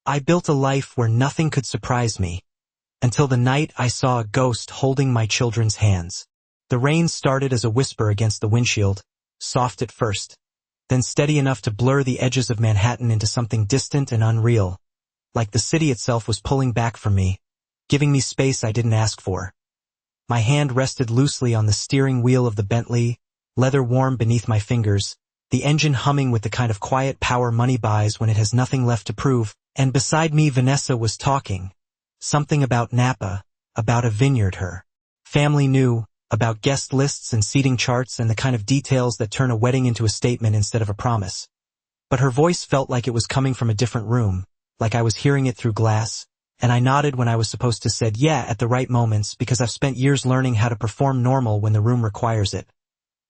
I built a life where nothing could surprise me, until the night I saw a ghost holding my children's hands. The rain started as a whisper against the windshield, soft at first, then steady enough to blur the edges of Manhattan into something distant and unreal, like the city itself was pulling back from me, giving me space I didn't ask for. My hand rested loosely on the steering wheel of the Bentley, leather warm beneath my fingers, the engine humming with the kind of quiet power money buys when it has nothing left to prove, and beside me Vanessa was talking. Something about Napa, about a vineyard her family knew, about guest lists and seating charts and the kind of details that turn a wedding into a statement instead of a promise. But her voice felt like it was coming from a different room, like I was hearing it through glass, and I nodded when I was supposed to said yeah at the right moments because I've spent years learning how to perform normal when the room requires it.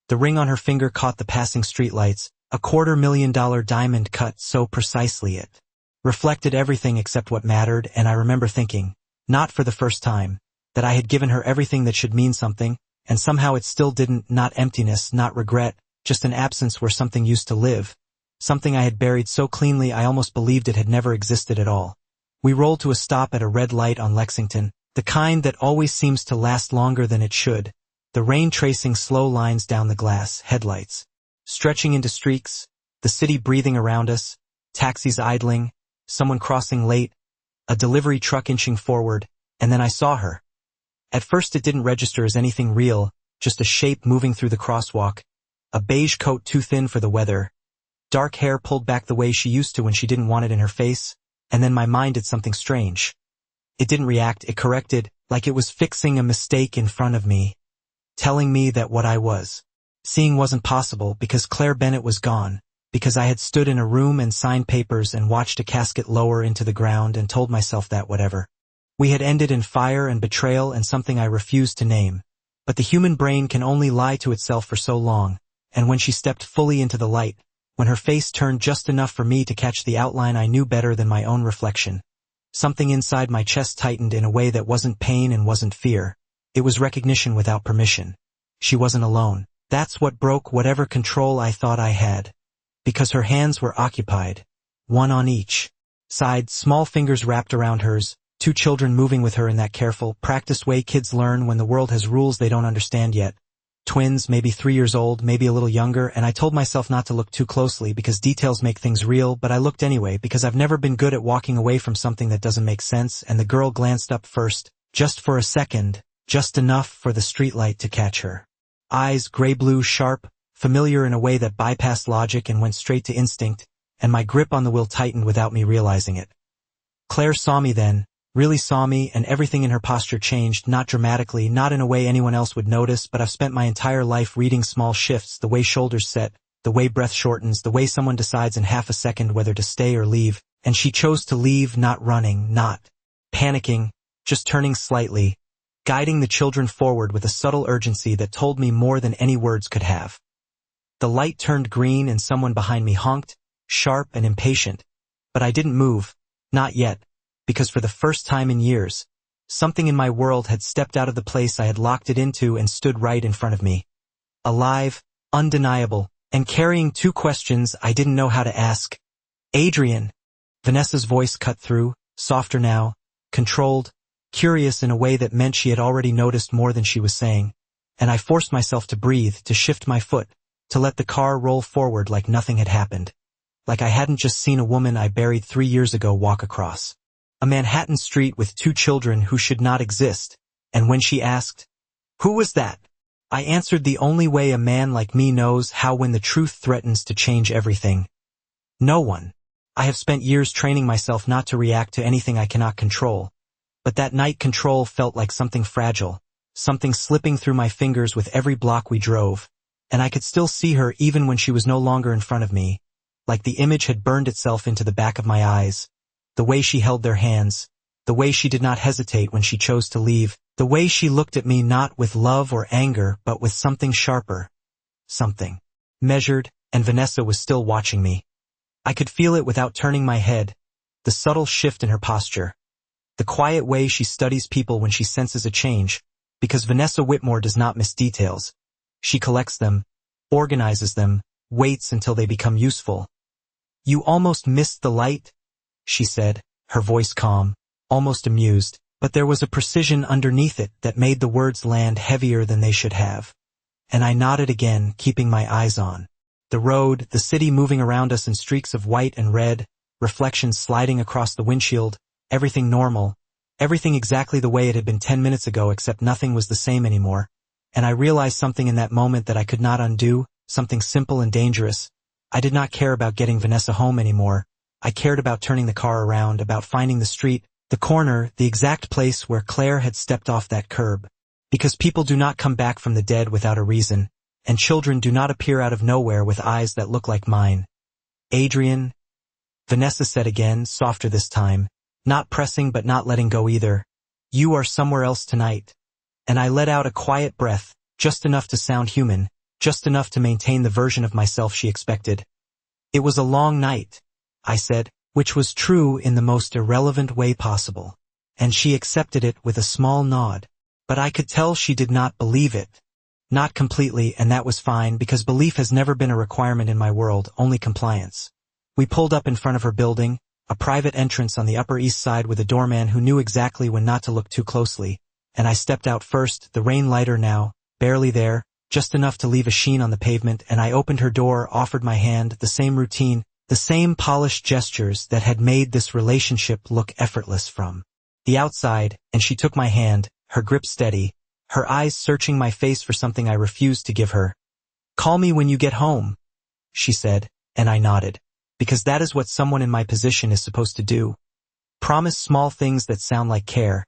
The ring on her finger caught the passing streetlights, a $250,000 diamond cut so precisely it reflected everything except what mattered, and I remember thinking, not for the first time, that I had given her everything that should mean something, and somehow it still didn't, not emptiness, not regret, just an absence where something used to live, something I had buried so cleanly I almost believed it had never existed at all. We rolled to a stop at a red light on Lexington, the kind that always seems to last longer than it should, the rain tracing slow lines down the glass headlights, stretching into streaks, the city breathing around us, taxis idling, someone crossing late, a delivery truck inching forward, and then I saw her. At first it didn't register as anything real, just a shape moving through the crosswalk, a beige coat too thin for the weather, dark hair pulled back the way she used to when she didn't want it in her face, and then my mind did something strange. It didn't react, it corrected, like it was fixing a mistake in front of me, telling me that what I was seeing wasn't possible because Claire Bennett was gone, because I had stood in a room and signed papers and watched a casket lower into the ground and told myself that whatever we had ended in fire and betrayal and something I refused to name. But the human brain can only lie to itself for so long, and when she stepped fully into the light, when her face turned just enough for me to catch the outline I knew better than my own reflection, something inside my chest tightened in a way that wasn't pain and wasn't fear. It was recognition without permission. She wasn't alone. That's what broke whatever control I thought I had. Because her hands were occupied, one on each side, small fingers wrapped around hers, two children moving with her in that careful, practiced way kids learn when the world has rules they don't understand yet. Twins, maybe 3 years old, maybe a little younger, and I told myself not to look too closely because details make things real, but I looked anyway because I've never been good at walking away from something that doesn't make sense, and the girl glanced up first, just for a second, just enough for the streetlight to catch her. Eyes, gray-blue, sharp, familiar in a way that bypassed logic and went straight to instinct, and my grip on the wheel tightened without me realizing it. Claire saw me then, really saw me, and everything in her posture changed, not dramatically, not in a way anyone else would notice, but I've spent my entire life reading small shifts, the way shoulders set, the way breath shortens, the way someone decides in half a second whether to stay or leave, and she chose to leave, not running, not panicking, just turning slightly, guiding the children forward with a subtle urgency that told me more than any words could have. The light turned green and someone behind me honked, sharp and impatient, but I didn't move, not yet, because for the first time in years, something in my world had stepped out of the place I had locked it into and stood right in front of me. Alive, undeniable, and carrying two questions I didn't know how to ask. Adrian. Vanessa's voice cut through, softer now, controlled, curious in a way that meant she had already noticed more than she was saying, and I forced myself to breathe, to shift my foot, to let the car roll forward like nothing had happened. Like I hadn't just seen a woman I buried 3 years ago walk across a Manhattan street with two children who should not exist, and when she asked, "Who was that?" I answered the only way a man like me knows how when the truth threatens to change everything. No one. I have spent years training myself not to react to anything I cannot control, but that night control felt like something fragile, something slipping through my fingers with every block we drove, and I could still see her even when she was no longer in front of me, like the image had burned itself into the back of my eyes. The way she held their hands, the way she did not hesitate when she chose to leave, the way she looked at me not with love or anger but with something sharper, something measured, and Vanessa was still watching me. I could feel it without turning my head, the subtle shift in her posture, the quiet way she studies people when she senses a change, because Vanessa Whitmore does not miss details. She collects them, organizes them, waits until they become useful. "You almost missed the light," she said, her voice calm, almost amused, but there was a precision underneath it that made the words land heavier than they should have. And I nodded again, keeping my eyes on the road, the city moving around us in streaks of white and red, reflections sliding across the windshield, everything normal, everything exactly the way it had been 10 minutes ago, except nothing was the same anymore. And I realized something in that moment that I could not undo, something simple and dangerous. I did not care about getting Vanessa home anymore. I cared about turning the car around, about finding the street, the corner, the exact place where Claire had stepped off that curb. Because people do not come back from the dead without a reason, and children do not appear out of nowhere with eyes that look like mine. Adrian, Vanessa said again, softer this time, not pressing but not letting go either. You are somewhere else tonight. And I let out a quiet breath, just enough to sound human, just enough to maintain the version of myself she expected. It was a long night, I said, which was true in the most irrelevant way possible. And she accepted it with a small nod. But I could tell she did not believe it. Not completely, and that was fine, because belief has never been a requirement in my world, only compliance. We pulled up in front of her building, a private entrance on the Upper East Side with a doorman who knew exactly when not to look too closely, and I stepped out first, the rain lighter now, barely there, just enough to leave a sheen on the pavement, and I opened her door, offered my hand, the same routine, the same polished gestures that had made this relationship look effortless from the outside, and she took my hand, her grip steady, her eyes searching my face for something I refused to give her. "Call me when you get home," she said, and I nodded, because that is what someone in my position is supposed to do. Promise small things that sound like care.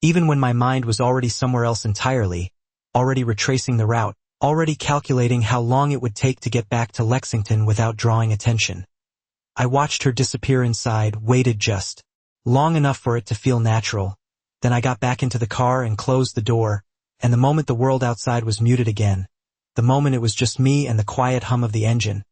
Even when my mind was already somewhere else entirely, already retracing the route, already calculating how long it would take to get back to Lexington without drawing attention. I watched her disappear inside, waited just long enough for it to feel natural. Then I got back into the car and closed the door, and the moment the world outside was muted again, the moment it was just me and the quiet hum of the engine,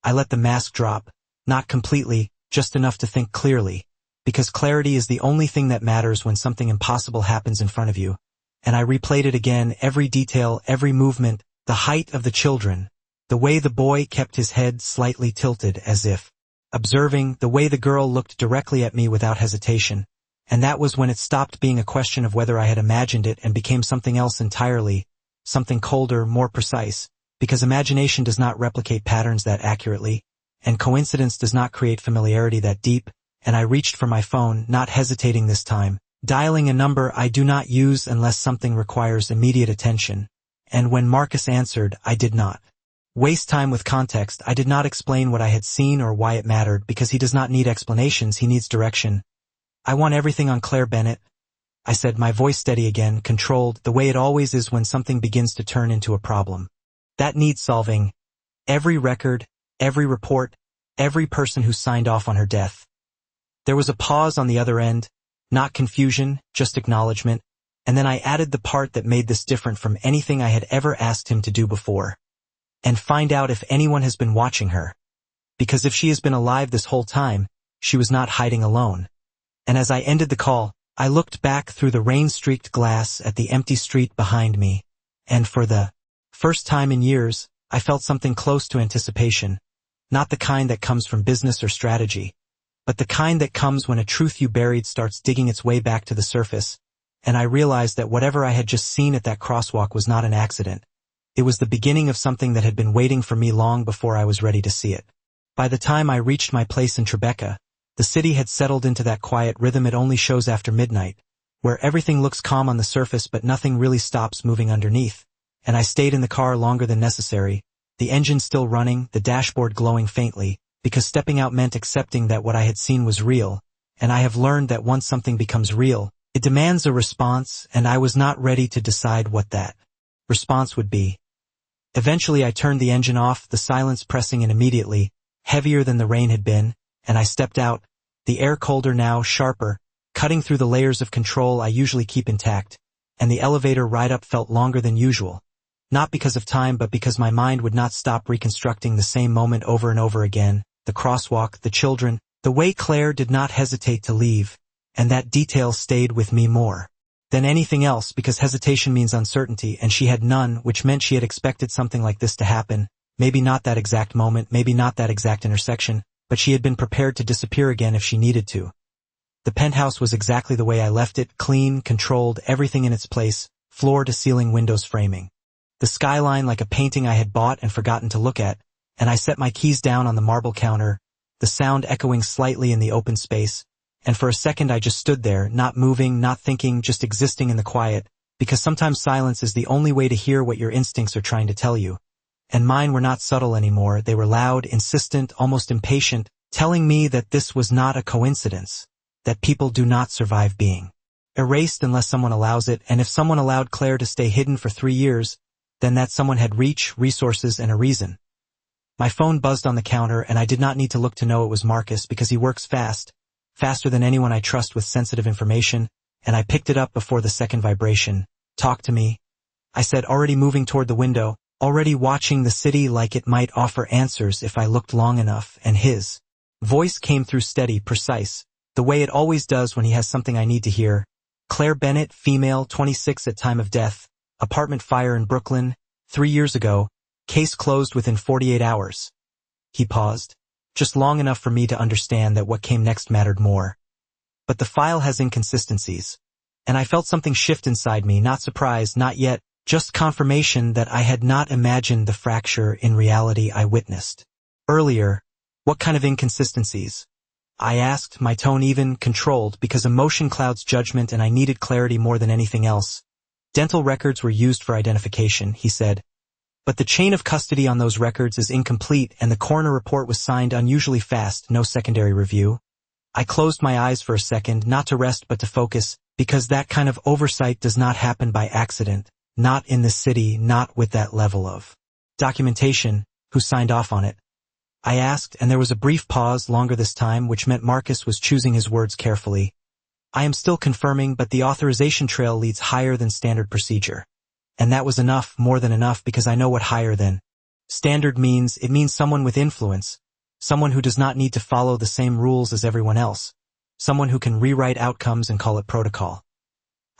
I let the mask drop, not completely, just enough to think clearly, because clarity is the only thing that matters when something impossible happens in front of you. And I replayed it again, every detail, every movement, the height of the children, the way the boy kept his head slightly tilted as if observing, the way the girl looked directly at me without hesitation. And that was when it stopped being a question of whether I had imagined it and became something else entirely, something colder, more precise, because imagination does not replicate patterns that accurately, and coincidence does not create familiarity that deep, and I reached for my phone, not hesitating this time, dialing a number I do not use unless something requires immediate attention. And when Marcus answered, I did not waste time with context. I did not explain what I had seen or why it mattered, because he does not need explanations, he needs direction. "I want everything on Claire Bennett," I said, my voice steady again, controlled, the way it always is when something begins to turn into a problem. That needs solving. Every record, every report, every person who signed off on her death. There was a pause on the other end, not confusion, just acknowledgement, and then I added the part that made this different from anything I had ever asked him to do before. And find out if anyone has been watching her. Because if she has been alive this whole time, she was not hiding alone. And as I ended the call, I looked back through the rain-streaked glass at the empty street behind me, and for the first time in years, I felt something close to anticipation, not the kind that comes from business or strategy, but the kind that comes when a truth you buried starts digging its way back to the surface, and I realized that whatever I had just seen at that crosswalk was not an accident. It was the beginning of something that had been waiting for me long before I was ready to see it. By the time I reached my place in Tribeca, the city had settled into that quiet rhythm it only shows after midnight, where everything looks calm on the surface but nothing really stops moving underneath, and I stayed in the car longer than necessary, the engine still running, the dashboard glowing faintly, because stepping out meant accepting that what I had seen was real, and I have learned that once something becomes real, it demands a response, and I was not ready to decide what that response would be. Eventually I turned the engine off, the silence pressing in immediately, heavier than the rain had been, and I stepped out, the air colder now, sharper, cutting through the layers of control I usually keep intact, and the elevator ride up felt longer than usual. Not because of time but because my mind would not stop reconstructing the same moment over and over again, the crosswalk, the children, the way Claire did not hesitate to leave, and that detail stayed with me more than anything else because hesitation means uncertainty and she had none, which meant she had expected something like this to happen, maybe not that exact moment, maybe not that exact intersection, but she had been prepared to disappear again if she needed to. The penthouse was exactly the way I left it, clean, controlled, everything in its place, floor to ceiling windows framing. The skyline like a painting I had bought and forgotten to look at, and I set my keys down on the marble counter, the sound echoing slightly in the open space, and for a second I just stood there, not moving, not thinking, just existing in the quiet, because sometimes silence is the only way to hear what your instincts are trying to tell you. And mine were not subtle anymore, they were loud, insistent, almost impatient, telling me that this was not a coincidence, that people do not survive being erased unless someone allows it, and if someone allowed Claire to stay hidden for 3 years, then that someone had reach, resources, and a reason. My phone buzzed on the counter, and I did not need to look to know it was Marcus because he works fast, faster than anyone I trust with sensitive information, and I picked it up before the second vibration. "Talk to me," I said, already moving toward the window, already watching the city like it might offer answers if I looked long enough, and his voice came through steady, precise, the way it always does when he has something I need to hear. "Claire Bennett, female, 26 at time of death, apartment fire in Brooklyn, 3 years ago, case closed within 48 hours. He paused, just long enough for me to understand that what came next mattered more. But the file has inconsistencies, and I felt something shift inside me, not surprise, not yet, just confirmation that I had not imagined the fracture in reality I witnessed earlier. "What kind of inconsistencies?" I asked, my tone even, controlled, because emotion clouds judgment and I needed clarity more than anything else. "Dental records were used for identification," he said. "But the chain of custody on those records is incomplete and the coroner report was signed unusually fast, no secondary review." I closed my eyes for a second, not to rest but to focus, because that kind of oversight does not happen by accident, not in the city, not with that level of documentation. "Who signed off on it?" I asked, and there was a brief pause, longer this time, which meant Marcus was choosing his words carefully. "I am still confirming, but the authorization trail leads higher than standard procedure." And that was enough, more than enough, because I know what higher than standard means. It means someone with influence, someone who does not need to follow the same rules as everyone else, someone who can rewrite outcomes and call it protocol.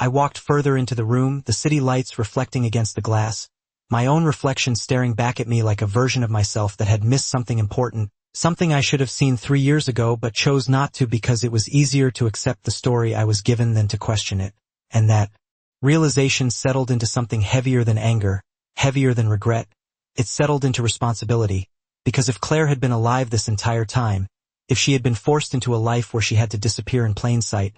I walked further into the room, the city lights reflecting against the glass, my own reflection staring back at me like a version of myself that had missed something important, something I should have seen 3 years ago but chose not to because it was easier to accept the story I was given than to question it. And that realization settled into something heavier than anger, heavier than regret. It settled into responsibility, because if Claire had been alive this entire time, if she had been forced into a life where she had to disappear in plain sight,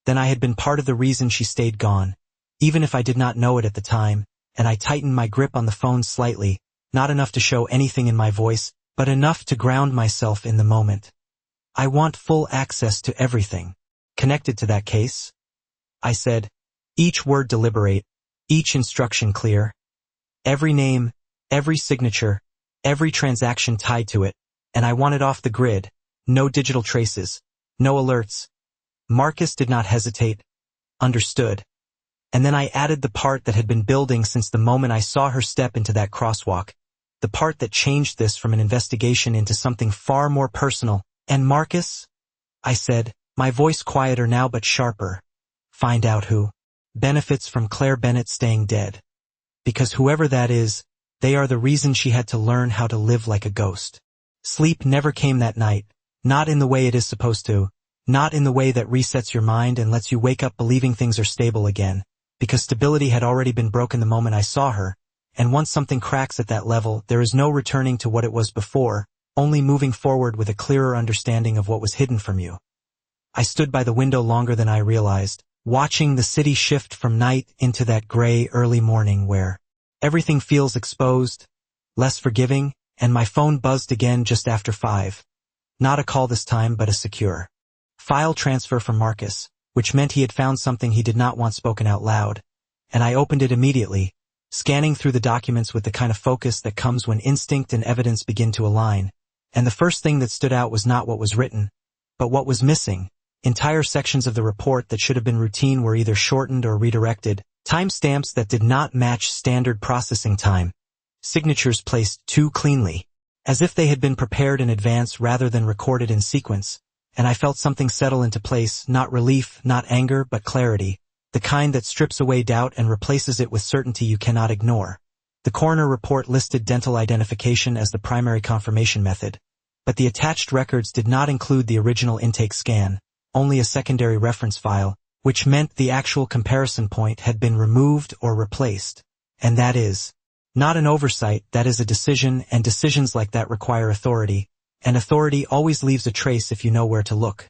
then I had been part of the reason she stayed gone, even if I did not know it at the time, and I tightened my grip on the phone slightly, not enough to show anything in my voice, but enough to ground myself in the moment. "I want full access to everything connected to that case," I said, each word deliberate, each instruction clear. "Every name, every signature, every transaction tied to it, and I want it off the grid, no digital traces, no alerts." Marcus did not hesitate. "Understood." And then I added the part that had been building since the moment I saw her step into that crosswalk, the part that changed this from an investigation into something far more personal. "And Marcus," I said, my voice quieter now but sharper, "find out who benefits from Claire Bennett staying dead. Because whoever that is, they are the reason she had to learn how to live like a ghost." Sleep never came that night, not in the way it is supposed to, not in the way that resets your mind and lets you wake up believing things are stable again, because stability had already been broken the moment I saw her, and once something cracks at that level, there is no returning to what it was before, only moving forward with a clearer understanding of what was hidden from you. I stood by the window longer than I realized, watching the city shift from night into that gray early morning where everything feels exposed, less forgiving, and my phone buzzed again just after 5. Not a call this time, but a secure file transfer from Marcus, which meant he had found something he did not want spoken out loud, and I opened it immediately, scanning through the documents with the kind of focus that comes when instinct and evidence begin to align, and the first thing that stood out was not what was written, but what was missing. Entire sections of the report that should have been routine were either shortened or redirected, timestamps that did not match standard processing time, signatures placed too cleanly, as if they had been prepared in advance rather than recorded in sequence, and I felt something settle into place, not relief, not anger, but clarity, the kind that strips away doubt and replaces it with certainty you cannot ignore. The coroner report listed dental identification as the primary confirmation method, but the attached records did not include the original intake scan, only a secondary reference file, which meant the actual comparison point had been removed or replaced. And that is not an oversight, that is a decision, and decisions like that require authority, and authority always leaves a trace if you know where to look.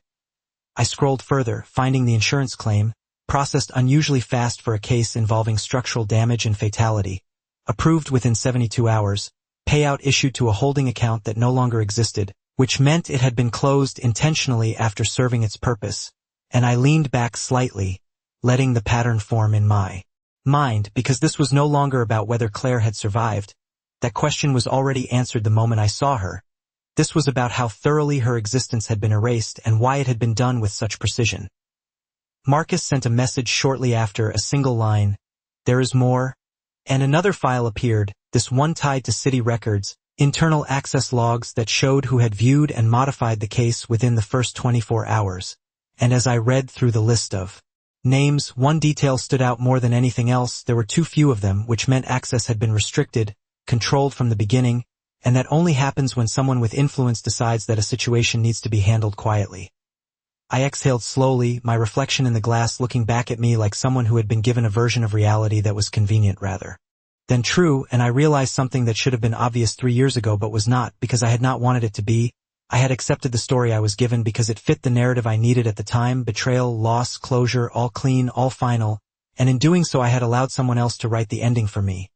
I scrolled further, finding the insurance claim, processed unusually fast for a case involving structural damage and fatality, approved within 72 hours, payout issued to a holding account that no longer existed, which meant it had been closed intentionally after serving its purpose, and I leaned back slightly, letting the pattern form in my mind, because this was no longer about whether Claire had survived. That question was already answered the moment I saw her. This was about how thoroughly her existence had been erased and why it had been done with such precision. Marcus sent a message shortly after, a single line, "There is more," and another file appeared, this one tied to city records, internal access logs that showed who had viewed and modified the case within the first 24 hours. And as I read through the list of names, one detail stood out more than anything else. There were too few of them, which meant access had been restricted, controlled from the beginning, and that only happens when someone with influence decides that a situation needs to be handled quietly. I exhaled slowly, my reflection in the glass looking back at me like someone who had been given a version of reality that was convenient rather than true, and I realized something that should have been obvious 3 years ago but was not, because I had not wanted it to be. I had accepted the story I was given because it fit the narrative I needed at the time: betrayal, loss, closure, all clean, all final, and in doing so I had allowed someone else to write the ending for me.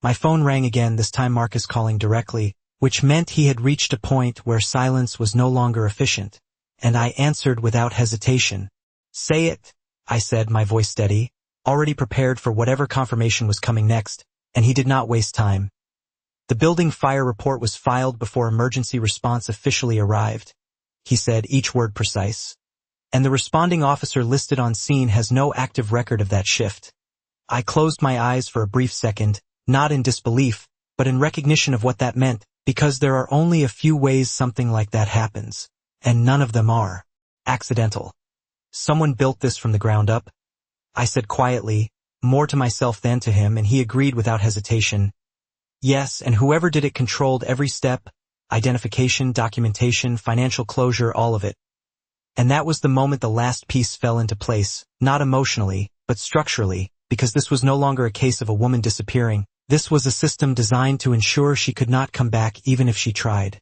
My phone rang again, this time Marcus calling directly, which meant he had reached a point where silence was no longer efficient, and I answered without hesitation. "Say it," I said, my voice steady, already prepared for whatever confirmation was coming next, and he did not waste time. "The building fire report was filed before emergency response officially arrived," he said, each word precise. "And the responding officer listed on scene has no active record of that shift." I closed my eyes for a brief second, not in disbelief, but in recognition of what that meant, because there are only a few ways something like that happens, and none of them are accidental. "Someone built this from the ground up," I said quietly, more to myself than to him, and he agreed without hesitation. "Yes, and whoever did it controlled every step, identification, documentation, financial closure, all of it." And that was the moment the last piece fell into place, not emotionally, but structurally, because this was no longer a case of a woman disappearing. This was a system designed to ensure she could not come back even if she tried.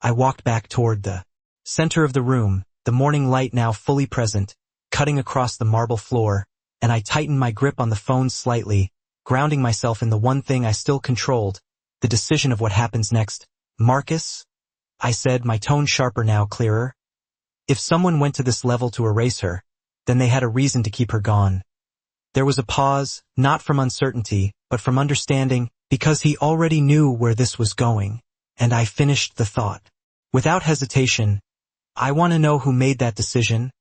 I walked back toward the center of the room, the morning light now fully present, cutting across the marble floor, and I tightened my grip on the phone slightly, grounding myself in the one thing I still controlled, the decision of what happens next. "Marcus?" I said, my tone sharper now, clearer. "If someone went to this level to erase her, then they had a reason to keep her gone." There was a pause, not from uncertainty, but from understanding, because he already knew where this was going, and I finished the thought. Without hesitation, "I want to know who made that decision,"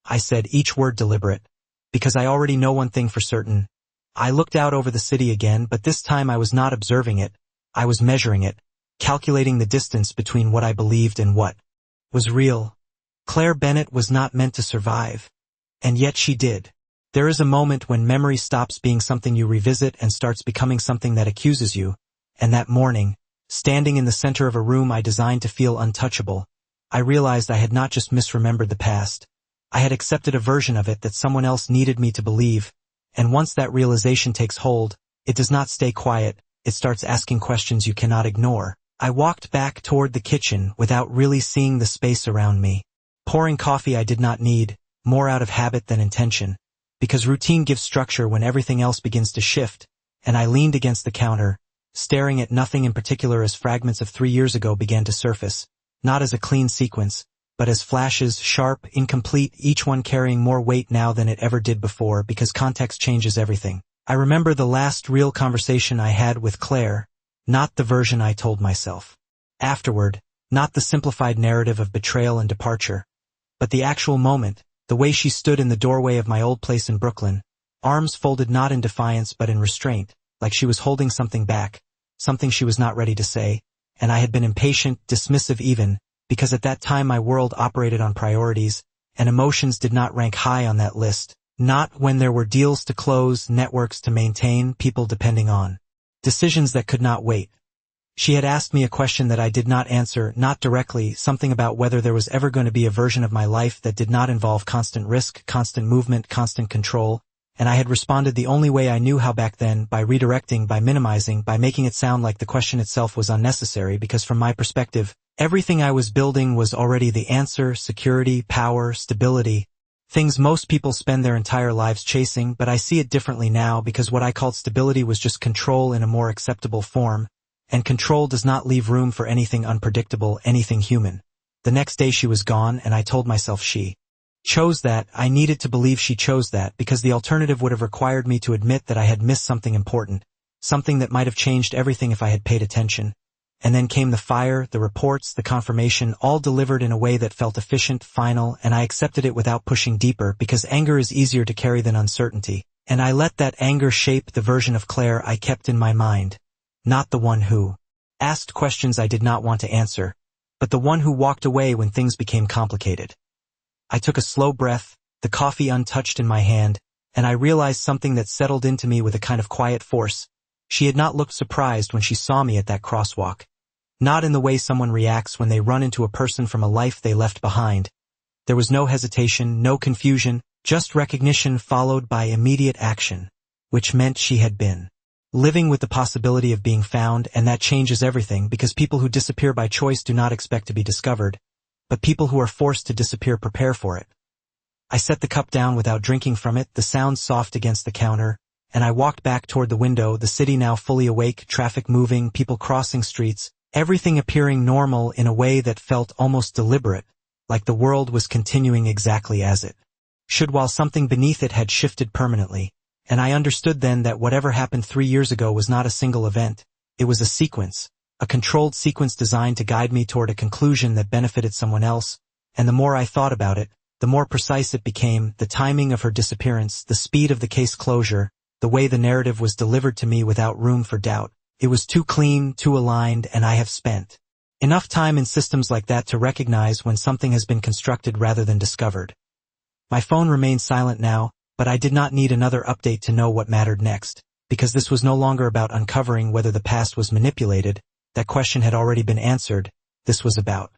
I said, each word deliberate, "because I already know one thing for certain." I looked out over the city again, but this time I was not observing it, I was measuring it, calculating the distance between what I believed and what was real. Claire Bennett was not meant to survive, and yet she did. There is a moment when memory stops being something you revisit and starts becoming something that accuses you, and that morning, standing in the center of a room I designed to feel untouchable, I realized I had not just misremembered the past. I had accepted a version of it that someone else needed me to believe, and once that realization takes hold, it does not stay quiet, it starts asking questions you cannot ignore. I walked back toward the kitchen without really seeing the space around me. Pouring coffee I did not need, more out of habit than intention, because routine gives structure when everything else begins to shift, and I leaned against the counter, staring at nothing in particular as fragments of 3 years ago began to surface, not as a clean sequence, but as flashes, sharp, incomplete, each one carrying more weight now than it ever did before, because context changes everything. I remember the last real conversation I had with Claire, not the version I told myself afterward, not the simplified narrative of betrayal and departure, but the actual moment, the way she stood in the doorway of my old place in Brooklyn, arms folded not in defiance but in restraint, like she was holding something back, something she was not ready to say, and I had been impatient, dismissive even, because at that time my world operated on priorities, and emotions did not rank high on that list, not when there were deals to close, networks to maintain, people depending on, decisions that could not wait. She had asked me a question that I did not answer, not directly, something about whether there was ever going to be a version of my life that did not involve constant risk, constant movement, constant control, and I had responded the only way I knew how back then, by redirecting, by minimizing, by making it sound like the question itself was unnecessary because from my perspective, everything I was building was already the answer: security, power, stability. Things most people spend their entire lives chasing, but I see it differently now because what I called stability was just control in a more acceptable form, and control does not leave room for anything unpredictable, anything human. The next day she was gone, and I told myself she chose that. I needed to believe she chose that because the alternative would have required me to admit that I had missed something important, something that might have changed everything if I had paid attention. And then came the fire, the reports, the confirmation, all delivered in a way that felt efficient, final, and I accepted it without pushing deeper because anger is easier to carry than uncertainty, and I let that anger shape the version of Claire I kept in my mind. Not the one who asked questions I did not want to answer, but the one who walked away when things became complicated. I took a slow breath, the coffee untouched in my hand, and I realized something that settled into me with a kind of quiet force. She had not looked surprised when she saw me at that crosswalk. Not in the way someone reacts when they run into a person from a life they left behind. There was no hesitation, no confusion, just recognition followed by immediate action, which meant she had been living with the possibility of being found, and that changes everything because people who disappear by choice do not expect to be discovered, but people who are forced to disappear prepare for it. I set the cup down without drinking from it, the sound soft against the counter, and I walked back toward the window, the city now fully awake, traffic moving, people crossing streets, everything appearing normal in a way that felt almost deliberate, like the world was continuing exactly as it should while something beneath it had shifted permanently. And I understood then that whatever happened 3 years ago was not a single event, it was a sequence, a controlled sequence designed to guide me toward a conclusion that benefited someone else, and the more I thought about it, the more precise it became, the timing of her disappearance, the speed of the case closure, the way the narrative was delivered to me without room for doubt. It was too clean, too aligned, and I have spent enough time in systems like that to recognize when something has been constructed rather than discovered. My phone remained silent now, but I did not need another update to know what mattered next, because this was no longer about uncovering whether the past was manipulated. That question had already been answered. This was about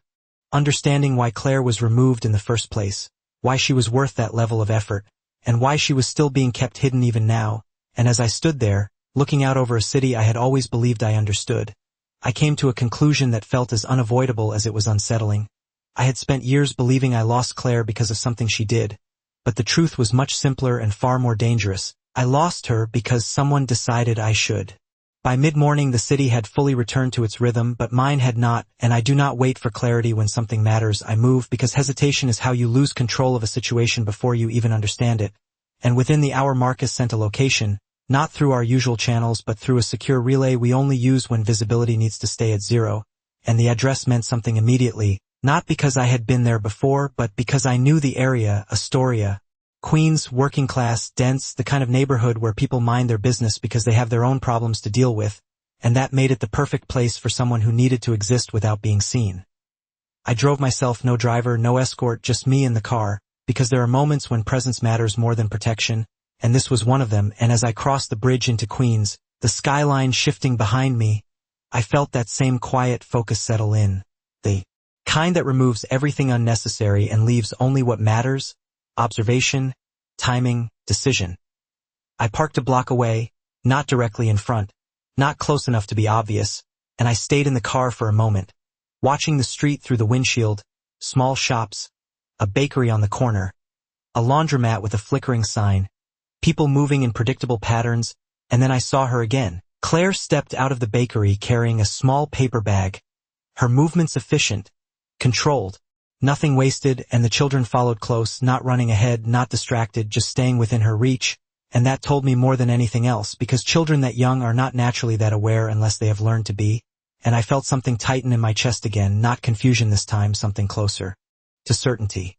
understanding why Claire was removed in the first place, why she was worth that level of effort, and why she was still being kept hidden even now. And as I stood there, looking out over a city I had always believed I understood, I came to a conclusion that felt as unavoidable as it was unsettling. I had spent years believing I lost Claire because of something she did, but the truth was much simpler and far more dangerous. I lost her because someone decided I should. By mid-morning the city had fully returned to its rhythm, but mine had not, and I do not wait for clarity when something matters. I move because hesitation is how you lose control of a situation before you even understand it. And within the hour Marcus sent a location, not through our usual channels but through a secure relay we only use when visibility needs to stay at 0, and the address meant something immediately, not because I had been there before but because I knew the area. Astoria, Queens, working class, dense, the kind of neighborhood where people mind their business because they have their own problems to deal with, and that made it the perfect place for someone who needed to exist without being seen. I drove myself, no driver, no escort, just me in the car, because there are moments when presence matters more than protection, and this was one of them. And as I crossed the bridge into Queens, the skyline shifting behind me, I felt that same quiet focus settle in, the kind that removes everything unnecessary and leaves only what matters: observation, timing, decision. I parked a block away, not directly in front, not close enough to be obvious, and I stayed in the car for a moment, watching the street through the windshield, small shops, a bakery on the corner, a laundromat with a flickering sign, people moving in predictable patterns, and then I saw her again. Claire stepped out of the bakery carrying a small paper bag, her movements efficient, controlled, nothing wasted, and the children followed close, not running ahead, not distracted, just staying within her reach, and that told me more than anything else, because children that young are not naturally that aware unless they have learned to be, and I felt something tighten in my chest again, not confusion this time, something closer to certainty.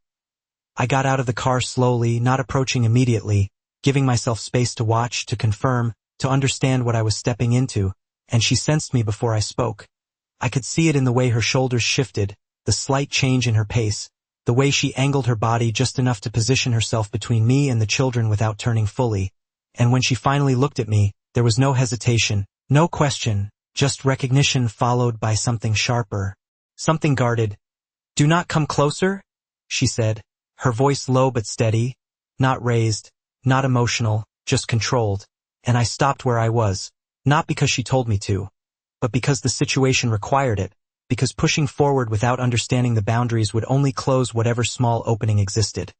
I got out of the car slowly, not approaching immediately, giving myself space to watch, to confirm, to understand what I was stepping into, and she sensed me before I spoke. I could see it in the way her shoulders shifted, the slight change in her pace, the way she angled her body just enough to position herself between me and the children without turning fully, and when she finally looked at me, there was no hesitation, no question, just recognition followed by something sharper. Something guarded. "Do not come closer," she said, her voice low but steady, not raised, not emotional, just controlled, and I stopped where I was, not because she told me to, but because the situation required it, because pushing forward without understanding the boundaries would only close whatever small opening existed.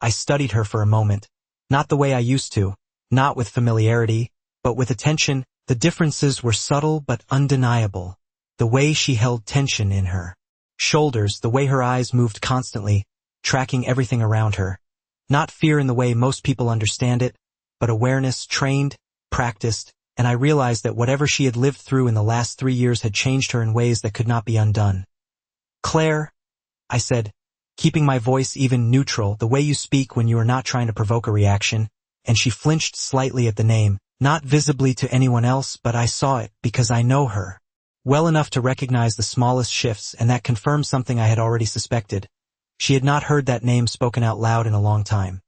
I studied her for a moment, not the way I used to, not with familiarity, but with attention. The differences were subtle but undeniable. The way she held tension in her shoulders, the way her eyes moved constantly, tracking everything around her. Not fear in the way most people understand it, but awareness, trained, practiced, and I realized that whatever she had lived through in the last 3 years had changed her in ways that could not be undone. "Claire," I said, keeping my voice even neutral, "the way you speak when you are not trying to provoke a reaction," and she flinched slightly at the name, not visibly to anyone else, but I saw it because I know her well enough to recognize the smallest shifts, and that confirmed something I had already suspected. She had not heard that name spoken out loud in a long time.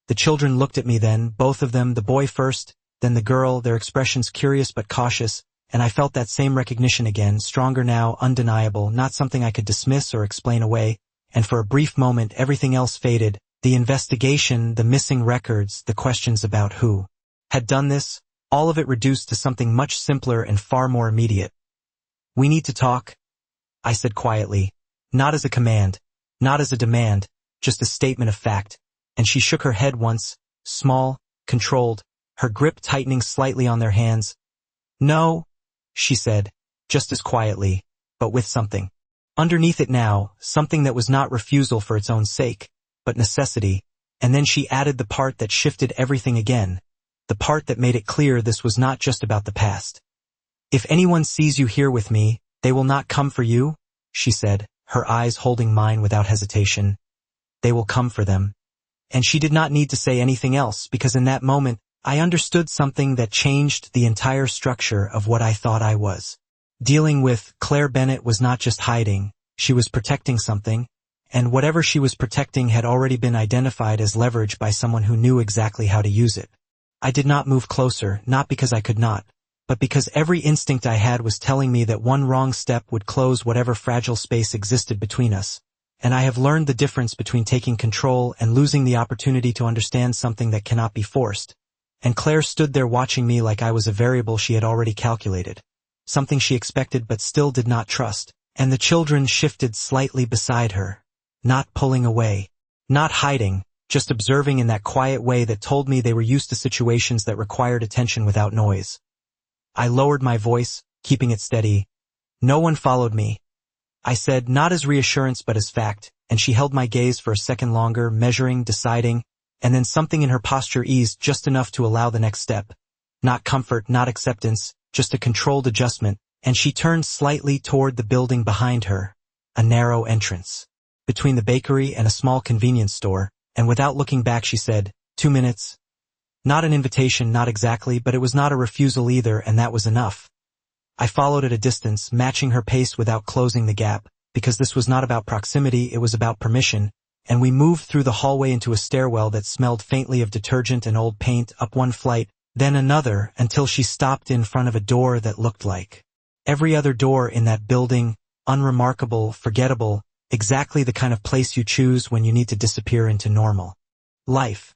The children looked at me then, both of them, the boy first, then the girl, their expressions curious but cautious, and I felt that same recognition again, stronger now, undeniable, not something I could dismiss or explain away, and for a brief moment everything else faded, the investigation, the missing records, the questions about who had done this, all of it reduced to something much simpler and far more immediate. "We need to talk," I said quietly, not as a command, not as a demand, just a statement of fact, and she shook her head once, small, controlled, her grip tightening slightly on their hands. "No," she said, just as quietly, but with something underneath it now, something that was not refusal for its own sake, but necessity, and then she added the part that shifted everything again, the part that made it clear this was not just about the past. "If anyone sees you here with me, they will not come for you," she said, her eyes holding mine without hesitation. "They will come for them." And she did not need to say anything else, because in that moment, I understood something that changed the entire structure of what I thought I was dealing with. Claire Bennett was not just hiding, she was protecting something, and whatever she was protecting had already been identified as leverage by someone who knew exactly how to use it. I did not move closer, not because I could not, but because every instinct I had was telling me that one wrong step would close whatever fragile space existed between us, and I have learned the difference between taking control and losing the opportunity to understand something that cannot be forced. And Claire stood there watching me like I was a variable she had already calculated, something she expected but still did not trust, and the children shifted slightly beside her, not pulling away, not hiding, just observing in that quiet way that told me they were used to situations that required attention without noise. I lowered my voice, keeping it steady. "No one followed me," I said, not as reassurance but as fact, and she held my gaze for a second longer, measuring, deciding, and then something in her posture eased just enough to allow the next step. Not comfort, not acceptance, just a controlled adjustment, and she turned slightly toward the building behind her, a narrow entrance between the bakery and a small convenience store, and without looking back she said, 2 minutes. Not an invitation, not exactly, but it was not a refusal either, and that was enough. I followed at a distance, matching her pace without closing the gap, because this was not about proximity, it was about permission, and we moved through the hallway into a stairwell that smelled faintly of detergent and old paint, up one flight, then another, until she stopped in front of a door that looked like every other door in that building, unremarkable, forgettable, exactly the kind of place you choose when you need to disappear into normal life.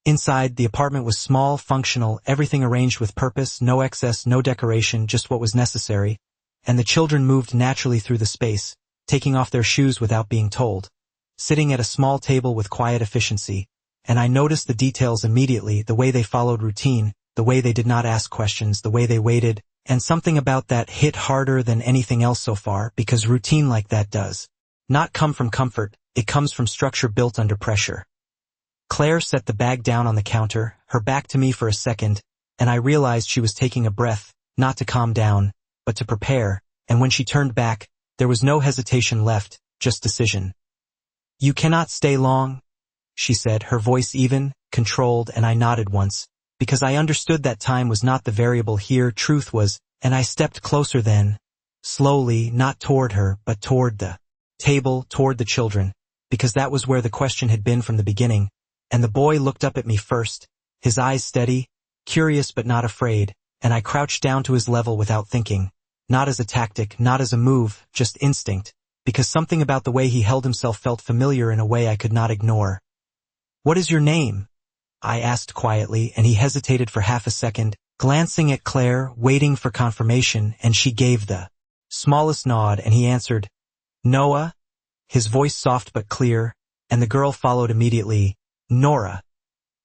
Inside, the apartment was small, functional, everything arranged with purpose, no excess, no decoration, just what was necessary, and the children moved naturally through the space, taking off their shoes without being told, sitting at a small table with quiet efficiency, and I noticed the details immediately, the way they followed routine, the way they did not ask questions, the way they waited, and something about that hit harder than anything else so far, because routine like that does not come from comfort, it comes from structure built under pressure. Claire set the bag down on the counter, her back to me for a second, and I realized she was taking a breath, not to calm down, but to prepare, and when she turned back, there was no hesitation left, just decision. "You cannot stay long," she said, her voice even, controlled, and I nodded once, because I understood that time was not the variable here, truth was, and I stepped closer then, slowly, not toward her, but toward the table, toward the children, because that was where the question had been from the beginning, and the boy looked up at me first, his eyes steady, curious but not afraid, and I crouched down to his level without thinking, not as a tactic, not as a move, just instinct, because something about the way he held himself felt familiar in a way I could not ignore. "What is your name?" I asked quietly, and he hesitated for half a second, glancing at Claire, waiting for confirmation, and she gave the smallest nod, and he answered, "Noah," his voice soft but clear, and the girl followed immediately, "Nora,"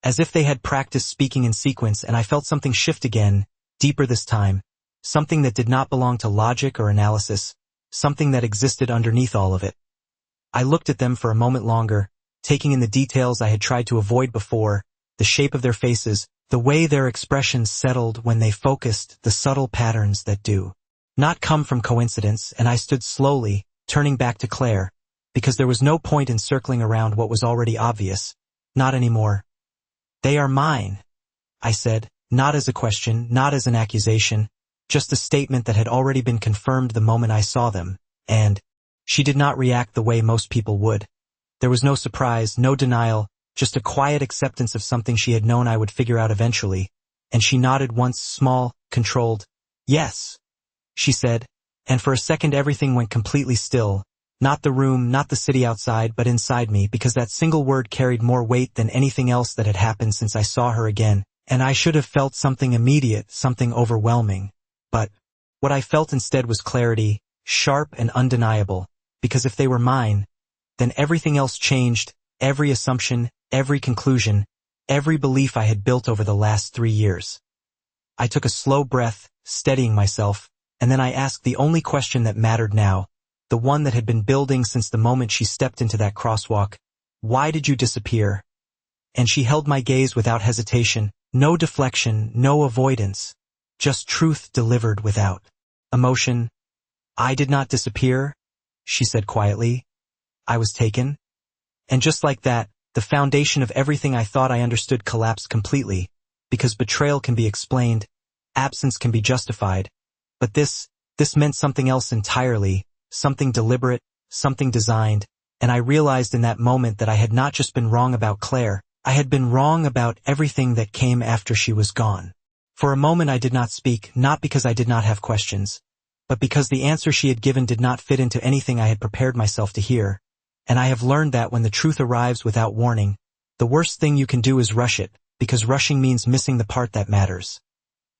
as if they had practiced speaking in sequence, and I felt something shift again, deeper this time, something that did not belong to logic or analysis, something that existed underneath all of it. I looked at them for a moment longer, taking in the details I had tried to avoid before, the shape of their faces, the way their expressions settled when they focused, the subtle patterns that do not come from coincidence, and I stood slowly, turning back to Claire, because there was no point in circling around what was already obvious. Not anymore. "They are mine," I said, not as a question, not as an accusation, just a statement that had already been confirmed the moment I saw them, and she did not react the way most people would. There was no surprise, no denial, just a quiet acceptance of something she had known I would figure out eventually, and she nodded once, small, controlled. "Yes," she said, and for a second everything went completely still, not the room, not the city outside, but inside me, because that single word carried more weight than anything else that had happened since I saw her again, and I should have felt something immediate, something overwhelming. But what I felt instead was clarity, sharp and undeniable, because if they were mine, then everything else changed, every assumption, every conclusion, every belief I had built over the last 3 years. I took a slow breath, steadying myself, and then I asked the only question that mattered now, the one that had been building since the moment she stepped into that crosswalk. "Why did you disappear?" And she held my gaze without hesitation, no deflection, no avoidance, just truth delivered without emotion. "I did not disappear," she said quietly. "I was taken." And just like that, the foundation of everything I thought I understood collapsed completely, because betrayal can be explained, absence can be justified, but this meant something else entirely, something deliberate, something designed, and I realized in that moment that I had not just been wrong about Claire, I had been wrong about everything that came after she was gone. For a moment I did not speak, not because I did not have questions, but because the answer she had given did not fit into anything I had prepared myself to hear. And I have learned that when the truth arrives without warning, the worst thing you can do is rush it, because rushing means missing the part that matters.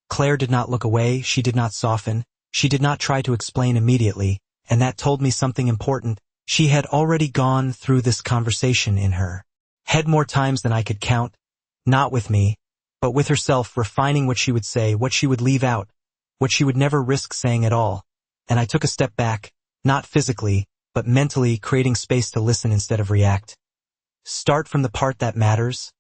Claire did not look away, she did not soften, she did not try to explain immediately, and that told me something important. She had already gone through this conversation in her head more times than I could count, not with me, but with herself, refining what she would say, what she would leave out, what she would never risk saying at all. And I took a step back, not physically, but mentally, creating space to listen instead of react. "Start from the part that matters,"